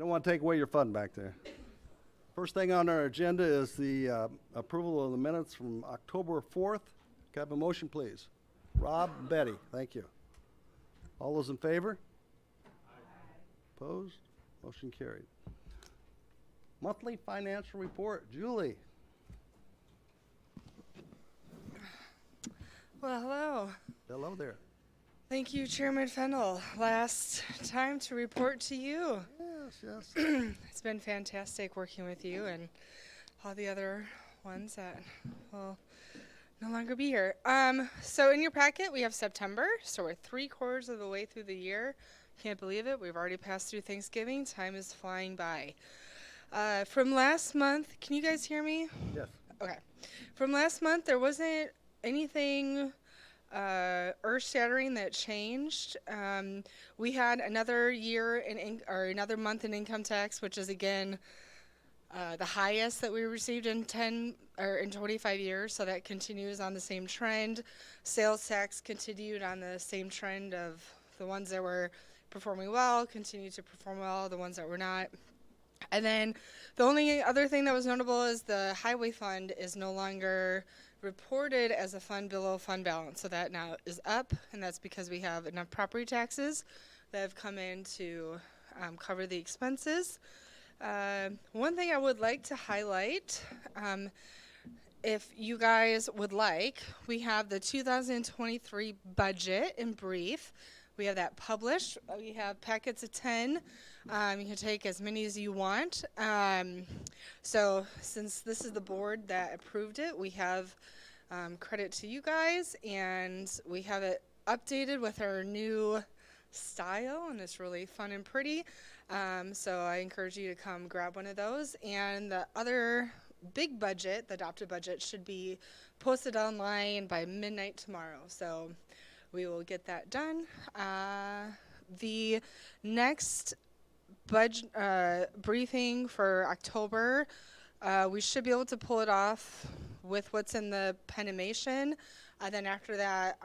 don't want to take away your fun back there. First thing on our agenda is the approval of the minutes from October 4th. Can I have a motion, please? Rob and Betty, thank you. All those in favor? Opposed? Motion carried. Monthly financial report. Julie. Well, hello. Hello there. Thank you, Chairman Fennell. Last time to report to you. Yes. It's been fantastic working with you and all the other ones that will no longer be here. So in your packet, we have September. So we're 3/4 of the way through the year. Can't believe it. We've already passed through Thanksgiving. Time is flying by. From last month, can you guys hear me? Yes. Okay. From last month, there wasn't anything earth-shattering that changed. We had another year or another month in income tax, which is again the highest that we received in 25 years. So that continues on the same trend. Sales tax continued on the same trend of the ones that were performing well continue to perform well. The ones that were not. And then the only other thing that was notable is the highway fund is no longer reported as a fund below fund balance. So that now is up, and that's because we have enough property taxes that have come in to cover the expenses. One thing I would like to highlight, if you guys would like, we have the 2023 budget in brief. We have that published. We have packets of 10. You can take as many as you want. So since this is the board that approved it, we have credit to you guys, and we have it updated with our new style, and it's really fun and pretty. So I encourage you to come grab one of those. And the other big budget, the adopted budget, should be posted online by midnight tomorrow. So we will get that done. The next budget briefing for October, we should be able to pull it off with what's in the penimation. Then after that,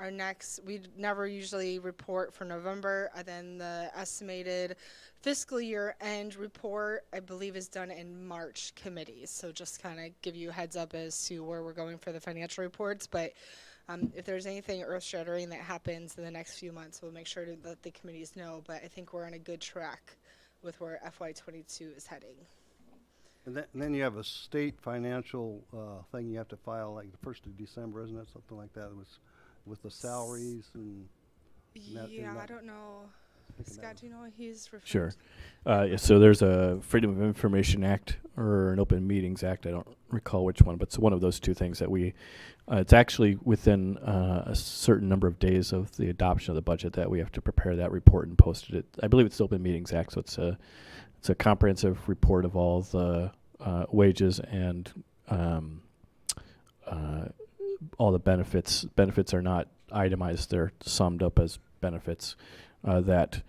we never usually report for November. And then the estimated fiscal year end report, I believe, is done in March committees. So just kind of give you a heads up as to where we're going for the financial reports. But if there's anything earth-shattering that happens in the next few months, we'll make sure to let the committees know. But I think we're on a good track with where FY22 is heading. And then you have a state financial thing you have to file like the 1st of December, isn't it? Something like that with the salaries and I don't know. Scott, do you know what he's referring Sure. to? So there's a Freedom of Information Act or an Open Meetings Act. I don't recall which one, but it's one of those two things that it's actually within a certain number of days of the adoption of the budget that we have to prepare that report and post it. I believe it's the Open Meetings Act, so it's a comprehensive report of all the wages and all the benefits. Benefits are not itemized; they're summed up as benefits. That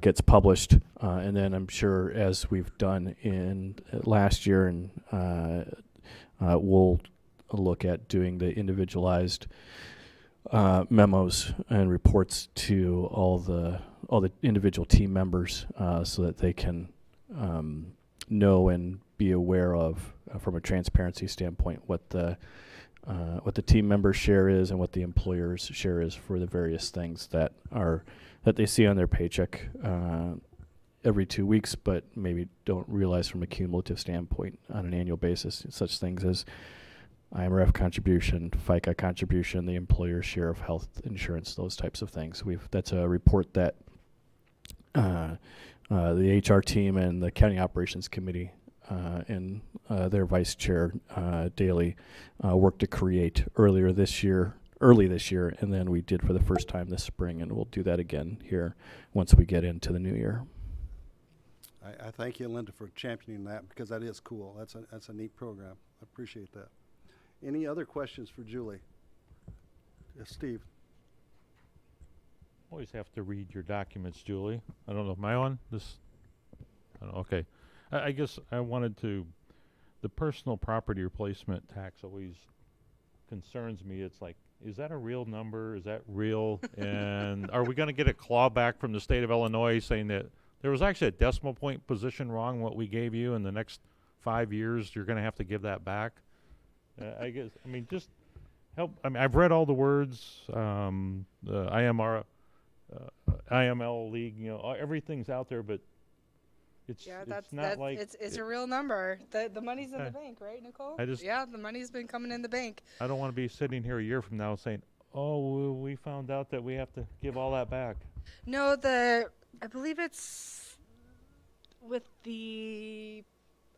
gets published, and then I'm sure, as we've done in last year, and we'll look at doing the individualized memos and reports to all the individual team members, so that they can know and be aware of, from a transparency standpoint, what the team member share is and what the employer's share is for the various things that they see on their paycheck every 2 weeks, but maybe don't realize from a cumulative standpoint on an annual basis. Such things as IMRF contribution, FICA contribution, the employer's share of health insurance, those types of things. That's a report that the HR team and the County Operations Committee and their vice chair, Daly, worked to create early this year, and then we did for the first time this spring, and we'll do that again here once we get into the new year. I thank you, Linda, for championing that, because that is cool. That's a neat program. I appreciate that. Any other questions for Julie? Steve? Always have to read your documents, Julie. I don't know. Am I on this? I don't know. Okay. I guess I wanted to. The personal property replacement tax always concerns me. It's like, is that a real number? Is that real? And are we going to get a clawback from the state of Illinois saying that there was actually a decimal point position wrong what we gave you. In the next 5 years, you're going to have to give that back. I guess, I mean, just help. I mean, I've read all the words, the IML league, you know, everything's out there, but it's not like it's a real number. The money's in the bank, right, Nicole? Yeah, the money's been coming in the bank. I don't want to be sitting here a year from now saying, oh, we found out that we have to give all that back. No, I believe it's with I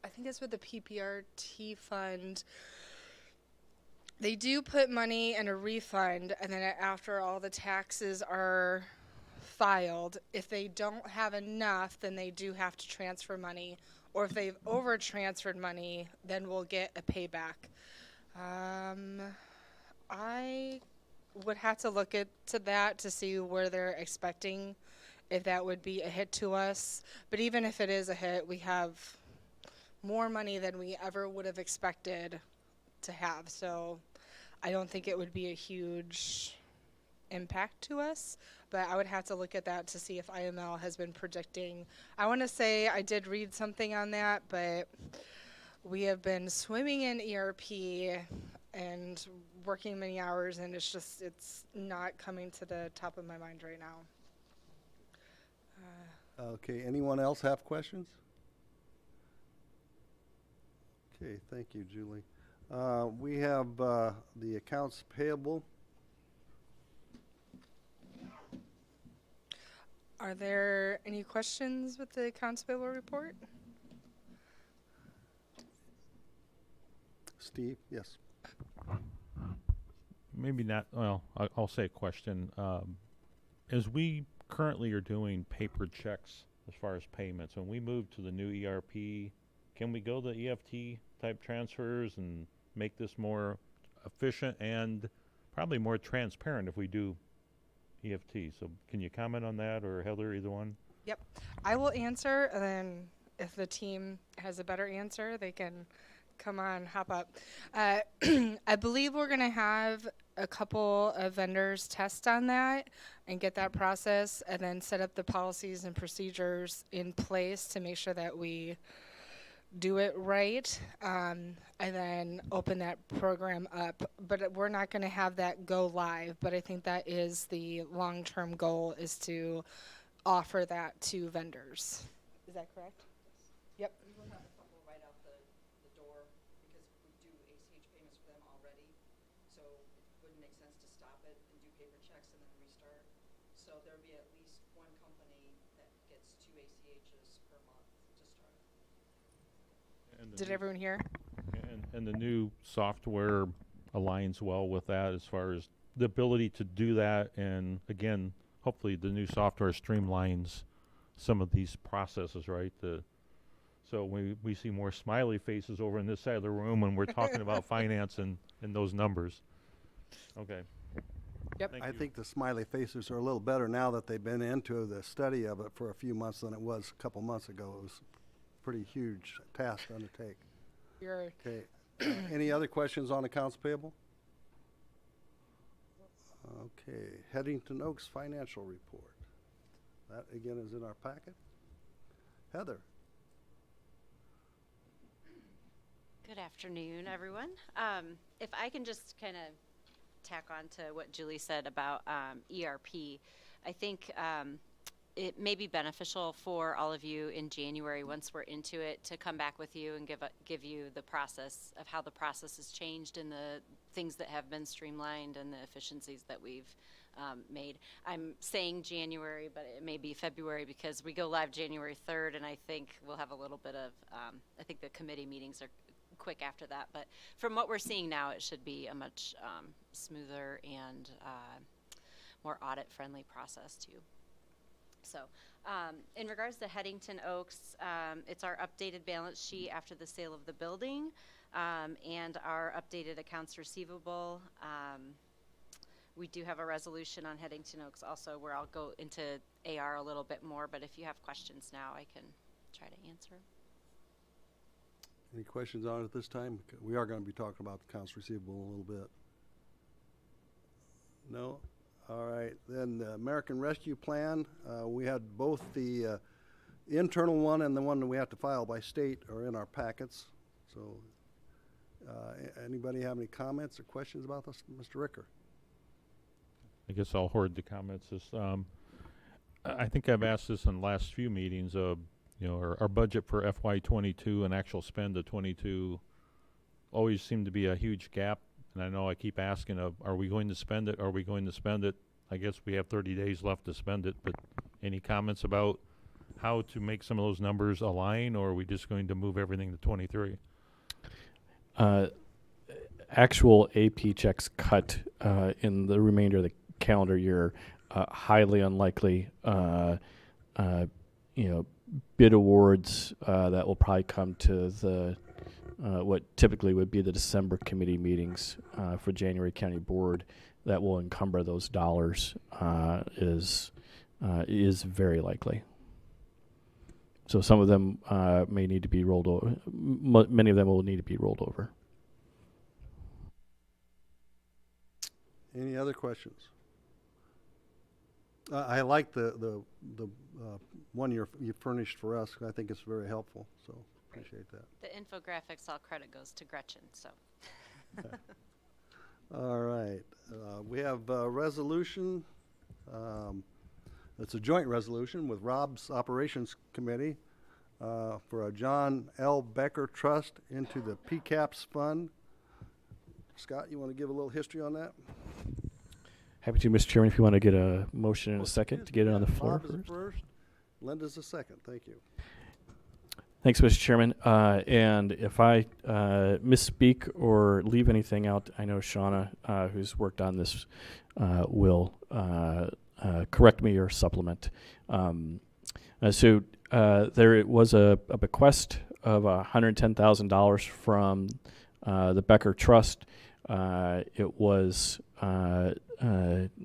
think it's with the PPRT fund. They do put money in a refund, and then after all the taxes are filed, if they don't have enough, then they do have to transfer money. Or if they've over-transferred money, then we'll get a payback. I would have to look into that to see where they're expecting, if that would be a hit to us. But even if it is a hit, we have more money than we ever would have expected to have. So I don't think it would be a huge impact to us, but I would have to look at that to see if IML has been predicting. I want to say I did read something on that, but we have been swimming in ERP and working many hours, and it's not coming to the top of my mind right now. Okay, anyone else have questions? Okay, thank you, Julie. We have the accounts payable. Are there any questions with the accounts payable report? Steve, yes. Maybe not. Well, I'll say a question. As we currently are doing paper checks as far as payments, when we move to the new ERP, can we go the EFT type transfers and make this more efficient and probably more transparent if we do EFT? So can you comment on that, or Heather, either one? Yep. I will answer, and then if the team has a better answer, they can come on, hop up. I believe we're going to have a couple of vendors test on that and get that process, and then set up the policies and procedures in place to make sure that we do it right, and then open that program up. But we're not going to have that go live, but I think that is the long-term goal, is to offer that to vendors. Is that correct? Yep. We will have a couple right out the door, because we do ACH payments for them already, so it wouldn't make sense to stop it and do paper checks and then restart. So there'll be at least one company that gets 2 ACHs per month to start. Did everyone hear? And the new software aligns well with that, as far as the ability to do that. And again, hopefully the new software streamlines some of these processes, right? So we see more smiley faces over in this side of the room when we're talking about finance and those numbers. Okay. Yep. I think the smiley faces are a little better now that they've been into the study of it for a few months than it was a couple months ago. It was a pretty huge task to undertake. Okay. Any other questions on accounts payable? Okay. Headington Oaks financial report. That again is in our packet. Heather. Good afternoon, everyone. If I can just kind of tack on to what Julie said about ERP, I think it may be beneficial for all of you in January, once we're into it, to come back with you and give you the process of how the process has changed and the things that have been streamlined and the efficiencies that we've made. I'm saying January, but it may be February, because we go live January 3rd, and I think we'll have a little bit of, I think the committee meetings are quick after that. But from what we're seeing now, it should be a much smoother and more audit-friendly process too. So in regards to Headington Oaks, it's our updated balance sheet after the sale of the building, and our updated accounts receivable. We do have a resolution on Headington Oaks also, where I'll go into AR a little bit more, but if you have questions now, I can try to answer. Any questions on it at this time? We are going to be talking about the accounts receivable a little bit. No? All right. Then the American Rescue Plan, we had both the internal one and the one that we have to file by state are in our packets. So, anybody have any comments or questions about this? Mr. Ricker? I guess I'll hoard the comments. I think I've asked this in the last few meetings. Our budget for FY22 and actual spend of 22 always seem to be a huge gap. And I know I keep asking, are we going to spend it? Are we going to spend it? I guess we have 30 days left to spend it. But any comments about how to make some of those numbers align, or are we just going to move everything to 23? Actual AP checks cut in the remainder of the calendar year, highly unlikely. Bid awards that will probably come to the what typically would be the December committee meetings for January County Board that will encumber those dollars is very likely. So some of them may need to be rolled over. Many of them will need to be rolled over. Any other questions? I like the one you furnished for us. I think it's very helpful, so appreciate that. The infographics, all credit goes to Gretchen, so. All right. We have a resolution. It's a joint resolution with Rob's Operations Committee for a John L. Becker Trust into the PCAPS Fund. Scott, you want to give a little history on that? Happy to, Mr. Chairman, if you want to get a motion in a second to get it on the floor Bob is first. Linda's the second. Thank you. Thanks, Mr. Chairman. And if I misspeak or leave anything out, I know Shauna, who's worked on this, will correct me or supplement. So there was a bequest of $110,000 from the Becker Trust.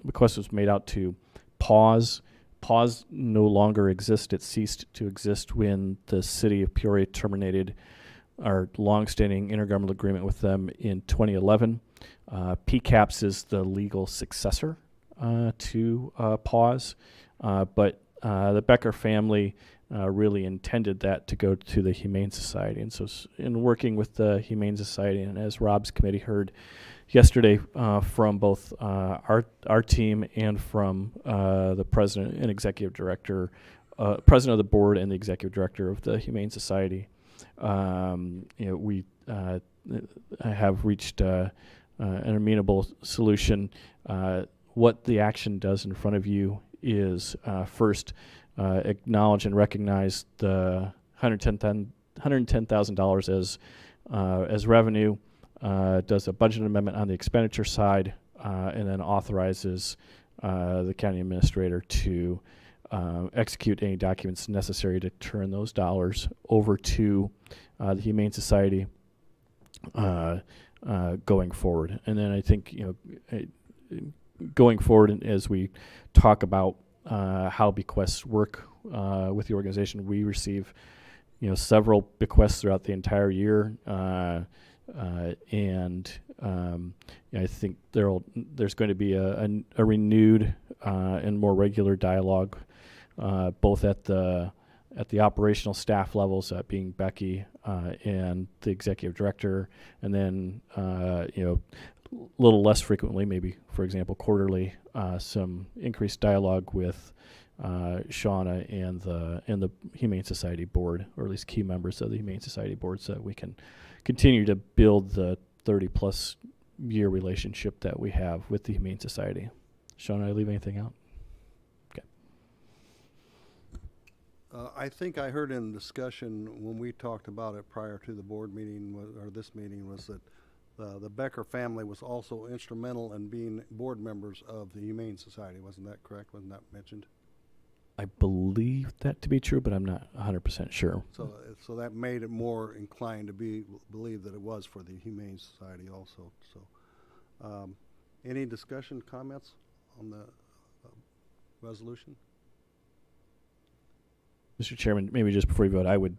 Bequest was made out to Pause. Pause no longer exists. It ceased to exist when the city of Peoria terminated our longstanding intergovernmental agreement with them in 2011. PCAPS is the legal successor to Pause, but the Becker family really intended that to go to the Humane Society. And so in working with the Humane Society, and as Rob's committee heard yesterday from both our team and from the president and executive director, president of the board and the executive director of the Humane Society, we have reached an amenable solution. What the action does in front of you is first acknowledge and recognize the $110,000 as revenue. Does a budget amendment on the expenditure side, and then authorizes the county administrator to execute any documents necessary to turn those dollars over to the Humane Society going forward. And then I think, going forward, as we talk about how bequests work with the organization, we receive several bequests throughout the entire year. I think there's going to be a renewed and more regular dialogue, both at the operational staff levels, being Becky and the executive director, and then a little less frequently, maybe for example quarterly, some increased dialogue with Shauna and the Humane Society board, or at least key members of the Humane Society board, so that we can continue to build the 30-plus year relationship that we have with the Humane Society. Sean, did I leave anything out? Okay. I think I heard in discussion when we talked about it prior to the board meeting, or this meeting, was that the Becker family was also instrumental in being board members of the Humane Society. Wasn't that correct? Wasn't that mentioned? I believe that to be true, but I'm not 100% sure. So that made it more inclined to believe that it was for the Humane Society also. So, any discussion, comments on the resolution? Mr. Chairman, maybe just before you vote, I would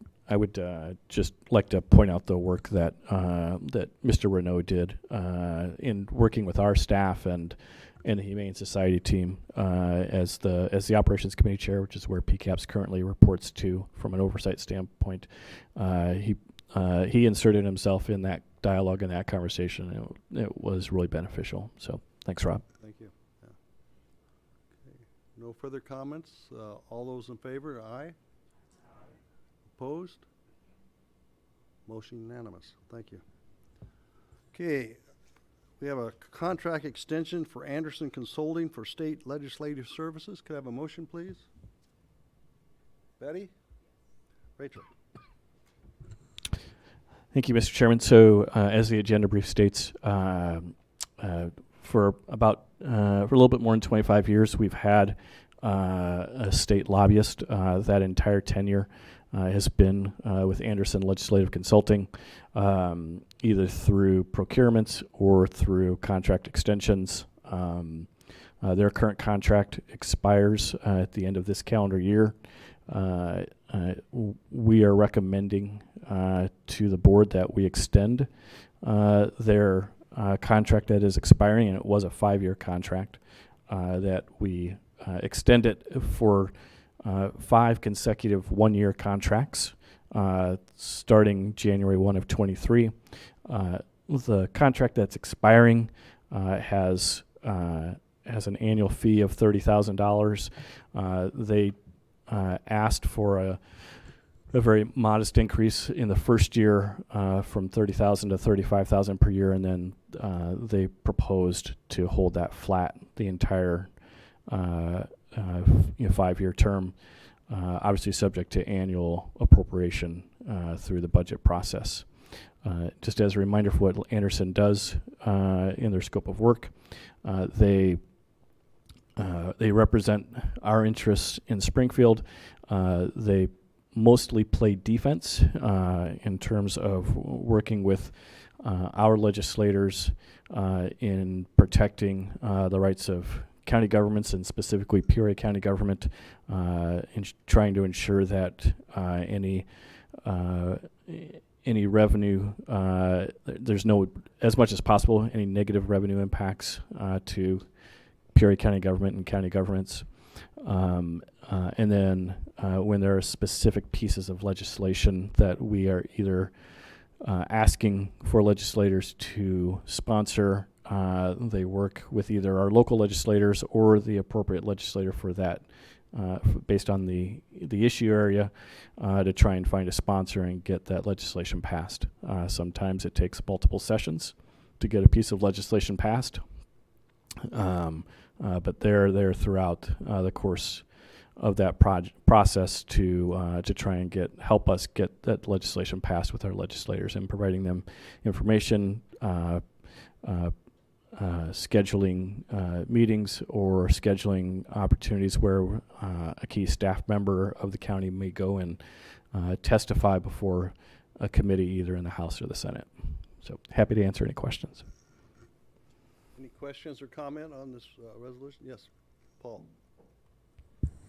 just like to point out the work that that Mr. Renaud did in working with our staff and and the Humane Society team as the operations committee chair, which is where PCAPS currently reports to from an oversight standpoint. He inserted himself in that dialogue and that conversation, and it was really beneficial. So thanks, Rob. Thank you. Yeah. Okay. No further comments. All those in favor, aye. Opposed? Motion unanimous. Thank you. Okay, we have a contract extension for Anderson Consulting for state legislative services. Could I have a motion, please? Betty? Rachel? Thank you, Mr. Chairman. So, as the agenda brief states, for a little bit more than 25 years, we've had a state lobbyist. That entire tenure has been with Anderson Legislative Consulting, either through procurements or through contract extensions. Their current contract expires at the end of this calendar year. We are recommending to the board that we extend their contract that is expiring, and it was a 5-year contract, that we extend it for 5 consecutive 1-year contracts starting January 1 of 23. The contract that's expiring has an annual fee of $30,000. They asked for a very modest increase in the first year from $30,000 to $35,000 per year, and then they proposed to hold that flat the entire 5-year term, obviously subject to annual appropriation through the budget process. Just as a reminder for what Anderson does in their scope of work, they represent our interests in Springfield. They mostly play defense in terms of working with our legislators in protecting the rights of county governments, and specifically Peoria County government, in trying to ensure that any revenue, there's no, as much as possible, any negative revenue impacts to Peoria County government and county governments. And then when there are specific pieces of legislation that we are either asking for legislators to sponsor, they work with either our local legislators or the appropriate legislator for that, based on the issue area, to try and find a sponsor and get that legislation passed. Sometimes it takes multiple sessions to get a piece of legislation passed. But they're there throughout the course of that process to try and help us get that legislation passed with our legislators, and providing them information, scheduling meetings, or scheduling opportunities where a key staff member of the county may go and testify before a committee, either in the House or the Senate. So happy to answer any questions. Any questions or comment on this resolution? Yes, Paul.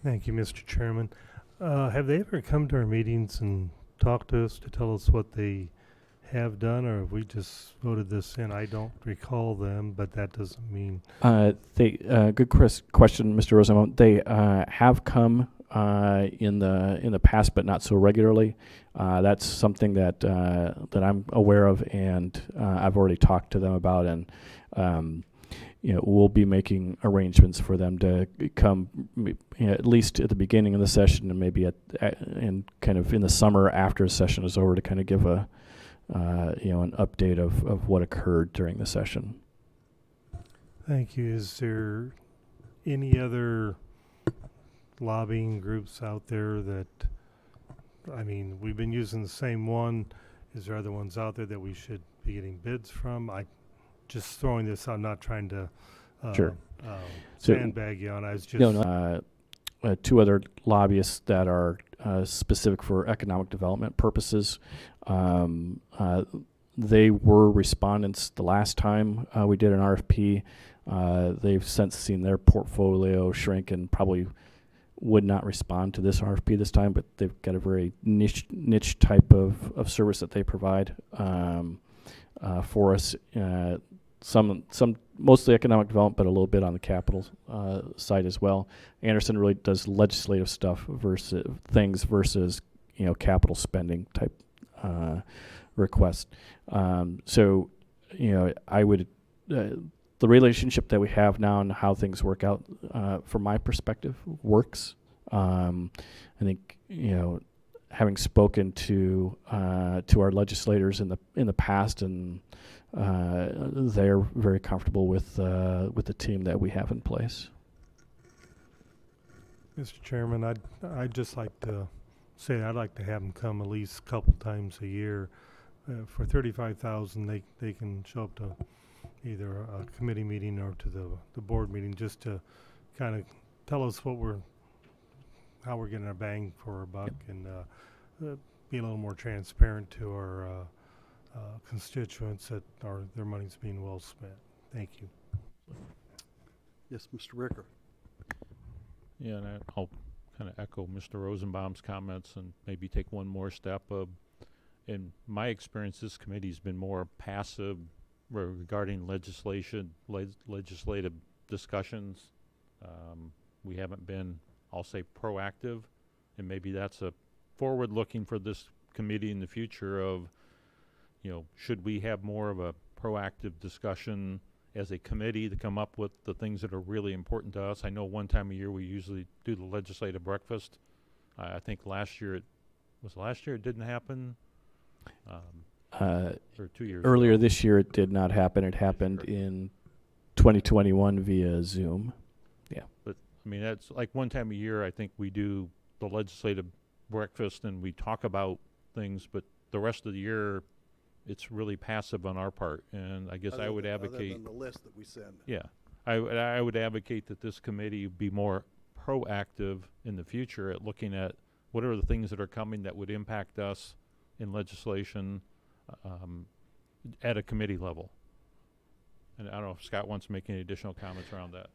Thank you, Mr. Chairman. Have they ever come to our meetings and talked to us to tell us what they have done, or have we just voted this in? I don't recall them, but that doesn't mean... Good question, Mr. Rosenbaum. They have come in the past, but not so regularly. That's something that I'm aware of, and I've already talked to them about, and we'll be making arrangements for them to come, at least at the beginning of the session, and maybe in kind of in the summer after the session is over, to kind of give an update of what occurred during the session. Thank you. Is there any other lobbying groups out there that, we've been using the same one. Is there other ones out there that we should be getting bids from? Just throwing this out, not trying to Sure. sandbag you on. I was just... No. 2 other lobbyists that are specific for economic development purposes. They were respondents the last time we did an RFP. They've since seen their portfolio shrink and probably would not respond to this RFP this time, but they've got a very niche type of service that they provide for us. mostly economic development, but a little bit on the capital side as well. Anderson really does legislative stuff versus capital spending type request. So I would the relationship that we have now and how things work out from my perspective works. I think having spoken to our legislators in the past, and they're very comfortable with the team that we have in place. Mr. Chairman, I'd just like to say I'd like to have them come at least a couple times a year. For $35,000, they can show up to either a committee meeting or to the board meeting, just to kind of tell us how we're getting our bang for our buck, and be a little more transparent to our constituents that their money's being well spent. Thank you. Yes, Mr. Ricker. Yeah, and I'll kind of echo Mr. Rosenbaum's comments and maybe take one more step. In my experience, this committee's been more passive regarding legislative discussions. We haven't been, I'll say, proactive, and maybe that's a forward-looking for this committee in the future of, should we have more of a proactive discussion as a committee to come up with the things that are really important to us. I know one time a year we usually do the legislative breakfast. I think last year it didn't happen. Or 2 years Earlier ago. this year, it did not happen. It happened in 2021 via Zoom. Yeah. But I mean, that's like one time a year. I think we do the legislative breakfast and we talk about things, but the rest of the year, it's really passive on our part. And I guess I would advocate. Other than the list that we send. Yeah, I would advocate that this committee be more proactive in the future at looking at what are the things that are coming that would impact us in legislation at a committee level. And I don't know if Scott wants to make any additional comments around that.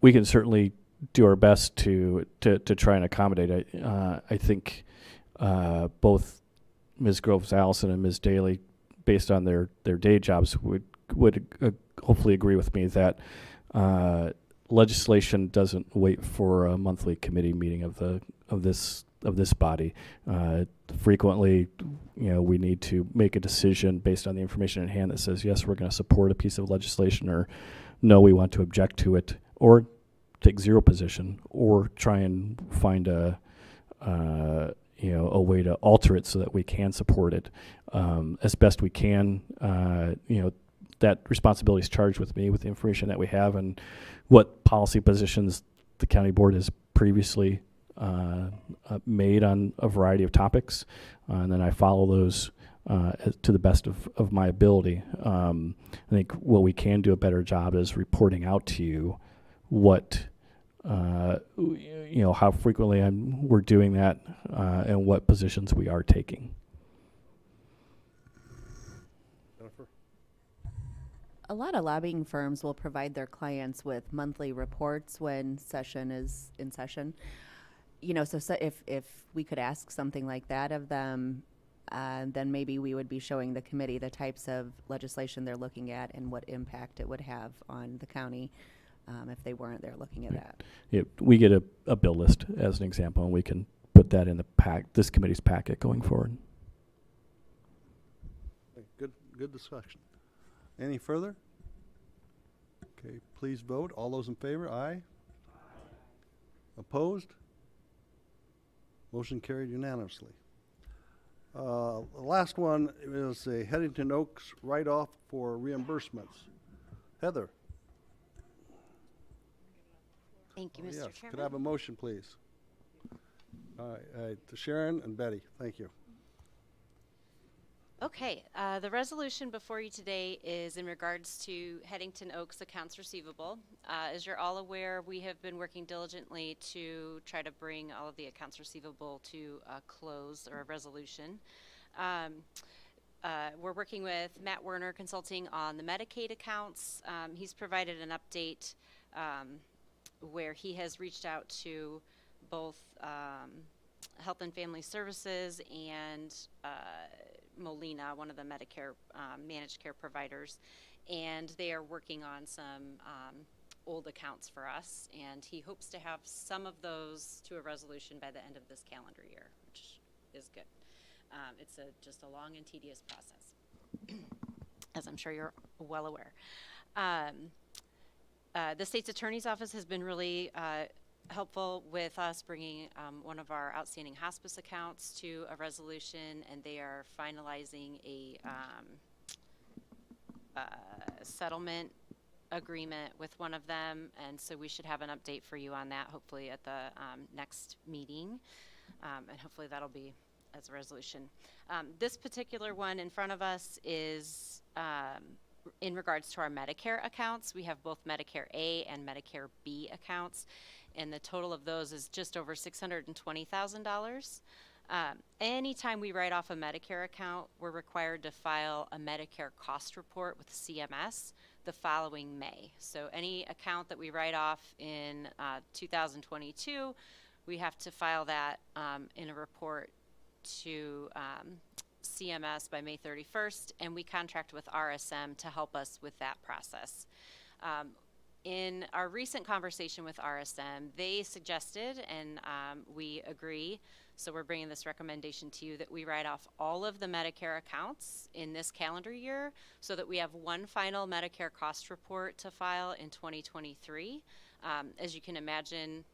We can certainly do our best to try and accommodate. I think both Ms. Groves Allison and Ms. Daly, based on their day jobs, would hopefully agree with me that legislation doesn't wait for a monthly committee meeting of this body. Frequently, we need to make a decision based on the information in hand that says, yes, we're going to support a piece of legislation, or no, we want to object to it, or take zero position, or try and find a way to alter it so that we can support it as best we can. That responsibility is charged with me with the information that we have and what policy positions the county board has previously made on a variety of topics, and then I follow those to the best of my ability. I think what we can do a better job is reporting out to you what how frequently we're doing that and what positions we are taking. Jennifer? A lot of lobbying firms will provide their clients with monthly reports when session is in session. So if we could ask something like that of them, then maybe we would be showing the committee the types of legislation they're looking at and what impact it would have on the county if they weren't there looking at that. Yeah, we get a bill list as an example, and we can put that in this committee's packet going forward. Good discussion. Any further? Okay, please vote. All those in favor, aye. Opposed? Motion carried unanimously. The last one is a Headington Oaks write-off for reimbursements. Heather? Thank you, Mr. Yes, Chairman. could I have a motion, please? All right, to Sharon and Betty, thank you. Okay, the resolution before you today is in regards to Headington Oaks accounts receivable. As you're all aware, we have been working diligently to try to bring all of the accounts receivable to a close or a resolution. We're working with Matt Werner Consulting on the Medicaid accounts. He's provided an update where he has reached out to both Health and Family Services and Molina, one of the Medicare managed care providers, and they are working on some old accounts for us, and he hopes to have some of those to a resolution by the end of this calendar year, which is good. It's just a long and tedious process, as I'm sure you're well aware. The state's attorney's office has been really helpful with us bringing one of our outstanding hospice accounts to a resolution, and they are finalizing a settlement agreement with one of them, and so we should have an update for you on that hopefully at the next meeting, and hopefully that'll be as a resolution. This particular one in front of us is in regards to our Medicare accounts. We have both Medicare A and Medicare B accounts, and the total of those is just over $620,000. Anytime we write off a Medicare account, we're required to file a Medicare cost report with CMS the following May. So any account that we write off in 2022, we have to file that in a report to CMS by May 31st, and we contract with RSM to help us with that process. In our recent conversation with RSM, they suggested, and we agree, so we're bringing this recommendation to you, that we write off all of the Medicare accounts in this calendar year so that we have one final Medicare cost report to file in 2023. As you can imagine,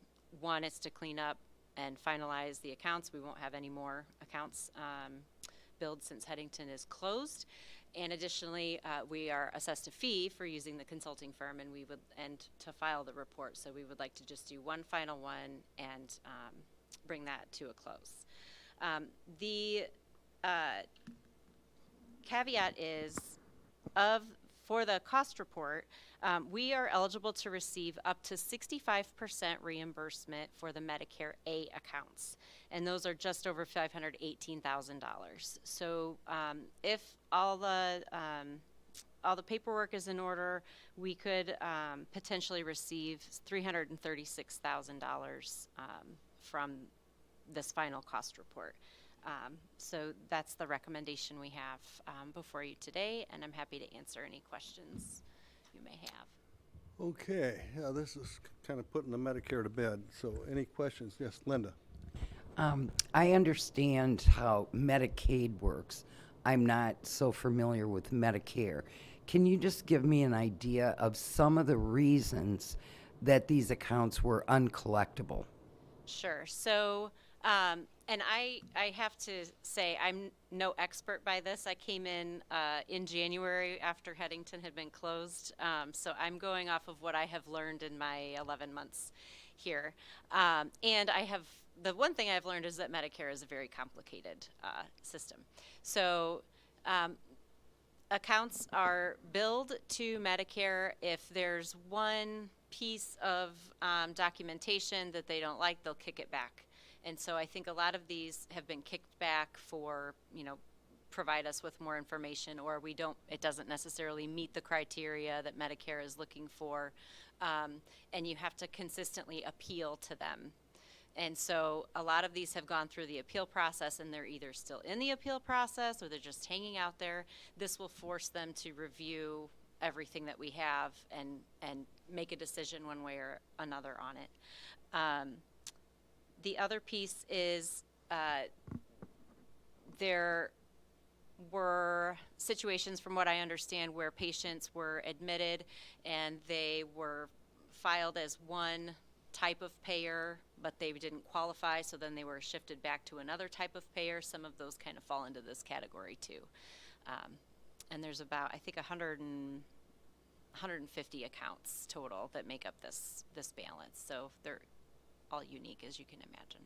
one is to clean up and finalize the accounts. We won't have any more accounts billed since Headington is closed. And additionally, we are assessed a fee for using the consulting firm, and to file the report. So we would like to just do one final one and bring that to a close. The caveat is for the cost report, we are eligible to receive up to 65% reimbursement for the Medicare A accounts, and those are just over $518,000. So if all the paperwork is in order, we could potentially receive $336,000 from this final cost report. So that's the recommendation we have before you today, and I'm happy to answer any questions you may have. Okay, yeah, this is kind of putting the Medicare to bed. So any questions? Yes, Linda. I understand how Medicaid works. I'm not so familiar with Medicare. Can you just give me an idea of some of the reasons that these accounts were uncollectible? Sure. So, and I have to say, I'm no expert by this. I came in January after Headington had been closed. So I'm going off of what I have learned in my 11 months here. And the one thing I've learned is that Medicare is a very complicated system. So accounts are billed to Medicare. If there's one piece of documentation that they don't like, they'll kick it back. And so I think a lot of these have been kicked back for, provide us with more information, or it doesn't necessarily meet the criteria that Medicare is looking for. And you have to consistently appeal to them. And so a lot of these have gone through the appeal process, and they're either still in the appeal process or they're just hanging out there. This will force them to review everything that we have and make a decision one way or another on it. The other piece is there were situations, from what I understand, where patients were admitted and they were filed as one type of payer, but they didn't qualify, so then they were shifted back to another type of payer. Some of those kind of fall into this category too. And there's about, I think, 150 accounts total that make up this balance. So they're all unique, as you can imagine.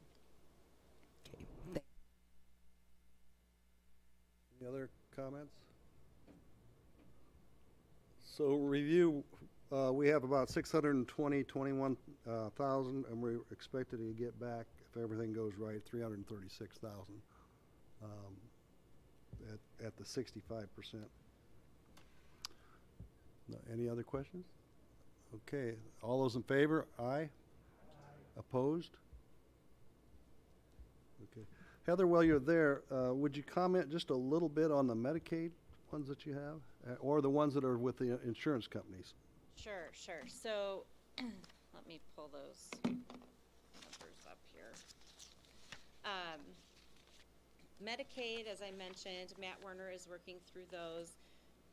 Any other comments? So review, we have about 21,000, and we're expected to get back, if everything goes right, 336,000 at the 65%. Any other questions? Okay, all those in favor? Aye. Opposed? Okay. Heather, while you're there, would you comment just a little bit on the Medicaid ones that you have, or the ones that are with the insurance companies? Sure, sure. So let me pull those numbers up here. Medicaid, as I mentioned, Matt Werner is working through those.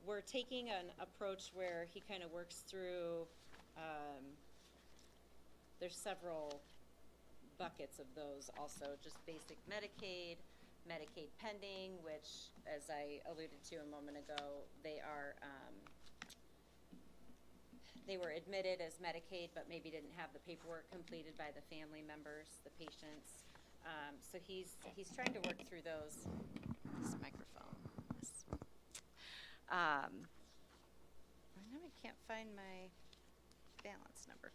We're taking an approach where he kind of works through, there's several buckets of those also, just basic Medicaid, Medicaid pending, which, as I alluded to a moment ago, they were admitted as Medicaid, but maybe didn't have the paperwork completed by the family members, the patients. So he's trying to work through those. This microphone. I know I can't find my balance number.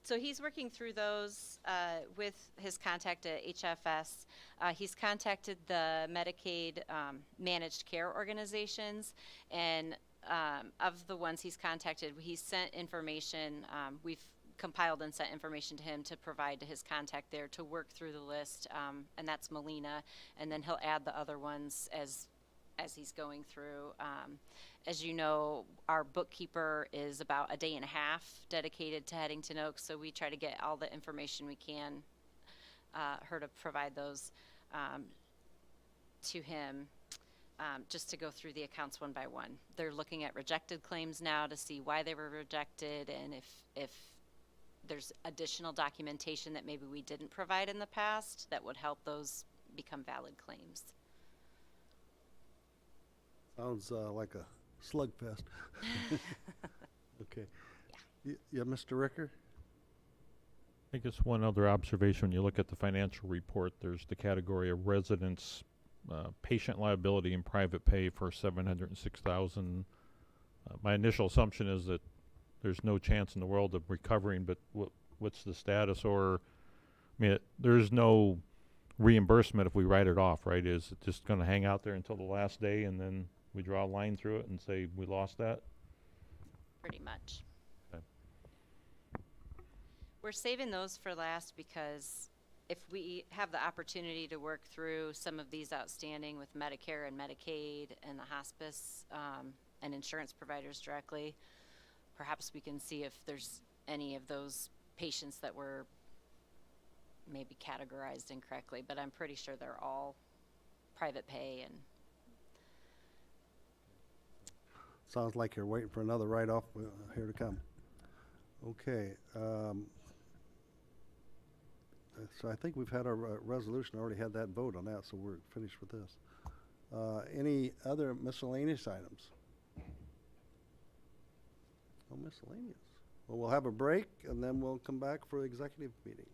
So he's working through those with his contact at HFS. He's contacted the Medicaid managed care organizations, and of the ones he's contacted, he's sent information. We've compiled and sent information to him to provide to his contact there to work through the list, and that's Melina, and then he'll add the other ones as he's going through. As you know, our bookkeeper is about a day and a half dedicated to Headington Oaks, so we try to get all the information we can, her to provide those to him, just to go through the accounts one by one. They're looking at rejected claims now to see why they were rejected, and if there's additional documentation that maybe we didn't provide in the past that would help those become valid claims. Sounds like a slugfest. Okay. Yeah, Mr. Ricker? I guess one other observation, when you look at the financial report, there's the category of residents, patient liability and private pay for $706,000. My initial assumption is that there's no chance in the world of recovering, but what's the status? Or, I mean, there's no reimbursement if we write it off, right? Is it just going to hang out there until the last day and then we draw a line through it and say we lost that? Pretty much. Okay. We're saving those for last because if we have the opportunity to work through some of these outstanding with Medicare and Medicaid and the hospice and insurance providers directly, perhaps we can see if there's any of those patients that were maybe categorized incorrectly, but I'm pretty sure they're all private pay. And Sounds like you're waiting for another write-off here to come. Okay. So I think we've had our resolution, already had that vote on that, so we're finished with this. Any other miscellaneous items? No miscellaneous. Well, we'll have a break, and then we'll come back for the executive meeting.